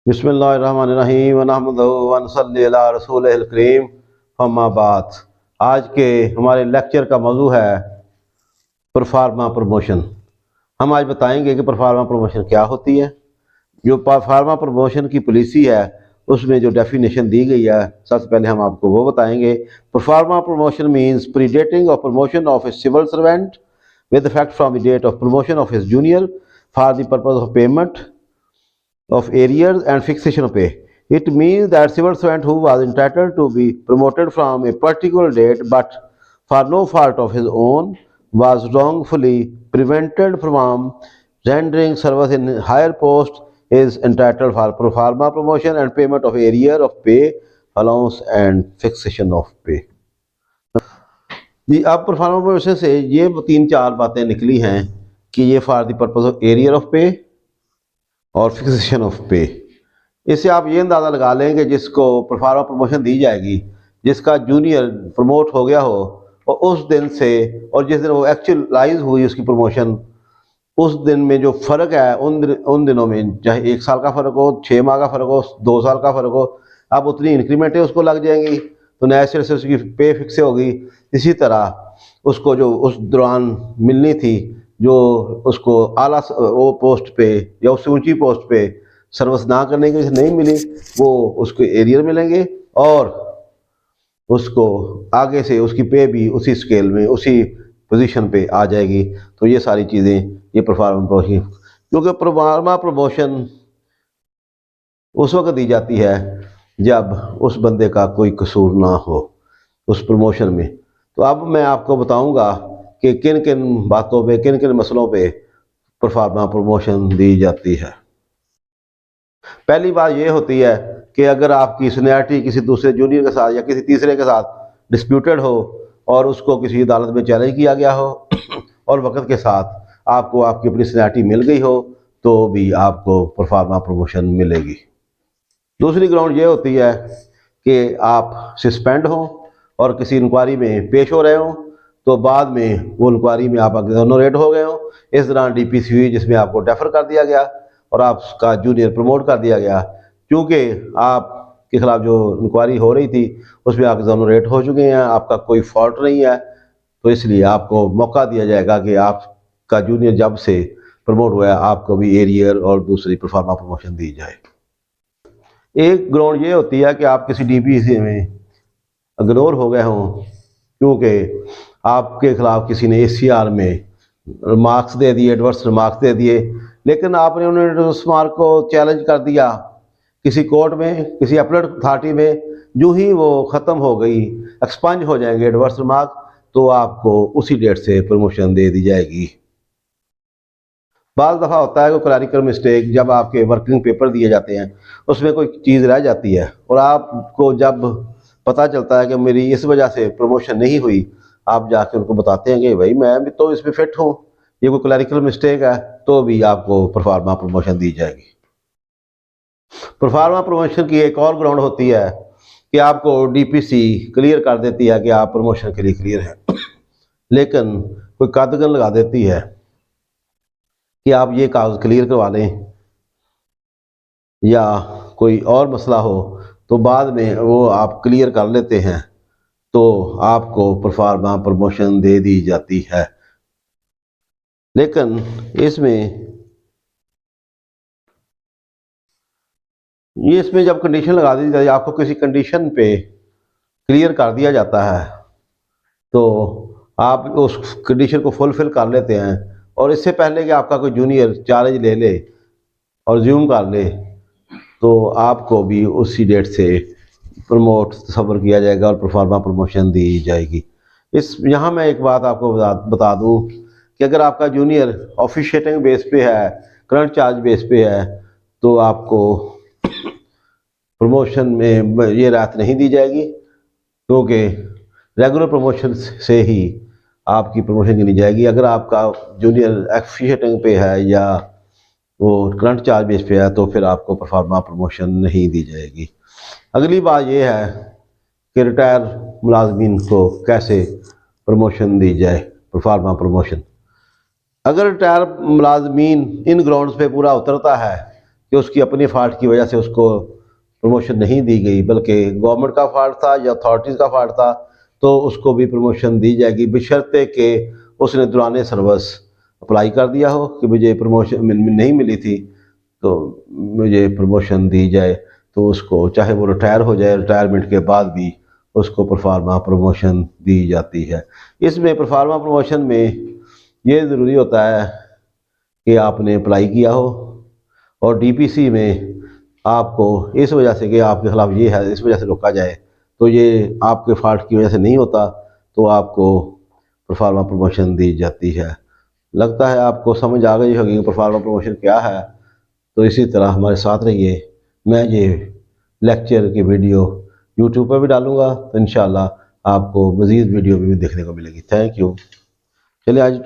बिस्मिल्लाहिर्रहमानिर्रहीम व नहमदुहु व नसल्ली अला रसूलिहिल करीम अम्मा बाद। आज के हमारे लेक्चर का मौजू है परफार्मा प्रमोशन। हम आज बताएंगे कि परफार्मा प्रमोशन क्या होती है। जो परफार्मा प्रमोशन की पॉलिसी है उसमें जो डेफिनेशन दी गई है, सबसे पहले हम आपको वो बताएंगे। परफार्मा प्रमोशन मीन्स प्रीडेटिंग और promotion of a civil servant with effect from the date of promotion of his junior for the purpose of payment of arrears and fixation of pay. It means that civil servant who was entitled to be promoted from a particular date but for no fault of his own was wrongfully prevented from rendering service in higher post is entitled for pro forma promotion and payment of arrear of pay, allowance and fixation of pay. जी, अब pro forma promotion से ये 3-4 बातें निकली हैं कि ये for the purpose of arrear of पे और फिक्सेशन ऑफ पे। इससे आप ये अंदाज़ा लगा लें कि जिसको परफॉर्मा प्रमोशन दी जाएगी, जिसका जूनियर प्रमोट हो गया हो और उस दिन से और जिस दिन वो एक्चुअलाइज हुई उसकी प्रमोशन, उस दिन में जो फ़र्क है उन दिनों में, चाहे 1 साल का फ़र्क हो, 6 माह का फ़र्क हो, 2 साल का फ़र्क हो, अब उतनी इंक्रीमेंटें उसको लग जाएंगी तो नए सिरे से उसकी पे फिक्स होगी। इसी तरह उसको जो उस दौरान मिलनी थी, जो उसको आला वो पोस्ट पे या उससे ऊंची पोस्ट पे सर्विस ना करने की नहीं मिली, वो उसको एरियर मिलेंगे और उसको आगे से उसकी पे भी उसी स्केल में उसी पोजीशन पे आ जाएगी। तो ये सारी चीज़ें ये परफॉर्मा प्रमोशन, क्योंकि परफॉर्मा प्रमोशन उस वक्त दी जाती है जब उस बंदे का कोई कसूर ना हो उस प्रमोशन में। तो अब मैं आपको बताऊंगा कि किन किन बातों पे, किन किन मसलों पे परफॉर्मा प्रमोशन दी जाती है। पहली बात ये होती है कि अगर आपकी सीनियरिटी किसी दूसरे जूनियर के साथ या किसी तीसरे के साथ डिस्प्यूटेड हो और उसको किसी अदालत में चैलेंज किया गया हो और वक्त के साथ आपको आपकी अपनी सीनियरिटी मिल गई हो तो भी आपको परफॉर्मा प्रमोशन मिलेगी। दूसरी ग्राउंड ये होती है कि आप सस्पेंड हो और किसी इंक्वायरी में पेश हो रहे हो तो बाद में वो इंक्वायरी में आप एक्सोनरेट हो गए हो, इस दौरान डीपीसी हुई जिसमें आपको डेफर कर दिया गया और आपका जूनियर प्रमोट कर दिया गया। क्योंकि आपके खिलाफ जो इंक्वायरी हो रही थी उसमें आप एक्सोनरेट हो चुके हैं, आपका कोई फॉल्ट नहीं है, तो इसलिए आपको मौका दिया जाएगा कि आपका जूनियर जब से प्रमोट हुआ है आपको भी एरियर और दूसरी परफॉर्मा प्रमोशन दी जाए। एक ग्राउंड ये होती है कि आप किसी डीपीसी में इग्नोर हो गए हों क्योंकि आपके खिलाफ किसी ने एसीआर में मार्क्स दे दिए, एडवर्स मार्क्स दे दिए, लेकिन आपने उन्हें उस मार्क को चैलेंज कर दिया किसी कोर्ट में, किसी अपीलेट अथॉरिटी में। जो ही वो ख़त्म हो गई, एक्सपंज हो जाएंगे एडवर्स मार्क, तो आपको उसी डेट से प्रमोशन दे दी जाएगी। बाज़ दफ़ा होता है कोई क्लरिकल मिस्टेक, जब आपके वर्किंग पेपर दिए जाते हैं उसमें कोई चीज़ रह जाती है और आपको जब पता चलता है कि मेरी इस वजह से प्रमोशन नहीं हुई, आप जाके उनको बताते हैं कि भाई मैं भी तो इसमें फिट हूँ, ये कोई क्लरिकल मिस्टेक है, तो भी आपको परफॉर्मा प्रमोशन दी जाएगी। परफॉर्मा प्रमोशन की एक और ग्राउंड होती है कि आपको डीपीसी क्लियर कर देती है कि आप प्रमोशन के लिए क्लियर हैं, लेकिन कोई कदगन लगा देती है कि आप ये कागज़ क्लियर करवा लें या कोई और मसला हो तो बाद में वो आप क्लियर कर लेते हैं तो आपको परफॉर्मा प्रमोशन दे दी जाती है। लेकिन इसमें जब कंडीशन लगा दी जाती है, आपको किसी कंडीशन पे क्लियर कर दिया जाता है तो आप उस कंडीशन को फुलफिल कर लेते हैं और इससे पहले कि आपका कोई जूनियर चार्ज ले ले और ज्यूम कर ले तो आपको भी उसी डेट से प्रमोट सफ़र किया जाएगा और परफॉर्मा प्रमोशन दी जाएगी। यहाँ मैं एक बात आपको बता दूं कि अगर आपका जूनियर ऑफिशिएटिंग बेस पे है, करंट चार्ज बेस पे है, तो आपको प्रमोशन में ये राहत नहीं दी जाएगी, क्योंकि रेगुलर प्रमोशन से ही आपकी प्रमोशन गिनी जाएगी। अगर आपका जूनियर ऑफिशिएटिंग पे है या वो करंट चार्ज बेस पे है तो फिर आपको परफॉर्मा प्रमोशन नहीं दी जाएगी। अगली बात यह है कि रिटायर मुलाजमीन को कैसे प्रमोशन दी जाए, परफॉर्मा प्रमोशन। अगर रिटायर मुलाजमीन इन ग्राउंड्स पे पूरा उतरता है कि उसकी अपनी फ़ाल्ट की वजह से उसको प्रमोशन नहीं दी गई, बल्कि गवर्नमेंट का फ़ाल्ट था या अथॉरिटीज़ का फ़ाल्ट था, तो उसको भी प्रमोशन दी जाएगी, बशर्ते कि उसने दौरान सर्विस अप्लाई कर दिया हो कि मुझे प्रमोशन नहीं मिली थी तो मुझे प्रमोशन दी जाए। तो उसको चाहे वो रिटायर हो जाए, रिटायरमेंट के बाद भी उसको प्रोफार्मा प्रमोशन दी जाती है। इसमें प्रोफार्मा प्रमोशन में ये ज़रूरी होता है कि आपने अप्लाई किया हो, और डीपीसी में आपको इस वजह से कि आपके खिलाफ ये है, इस वजह से रोका जाए, तो ये आपके फ़ाल्ट की वजह से नहीं होता, तो आपको प्रोफार्मा प्रमोशन दी जाती है। लगता है आपको समझ आ गई होगी कि प्रोफार्मा प्रमोशन क्या है। तो इसी तरह हमारे साथ रहिए। मैं ये लेक्चर की वीडियो यूट्यूब पर भी डालूँगा, तो इंशाअल्लाह आपको मज़ीद वीडियो भी देखने को मिलेगी। Thank you. चलिए आज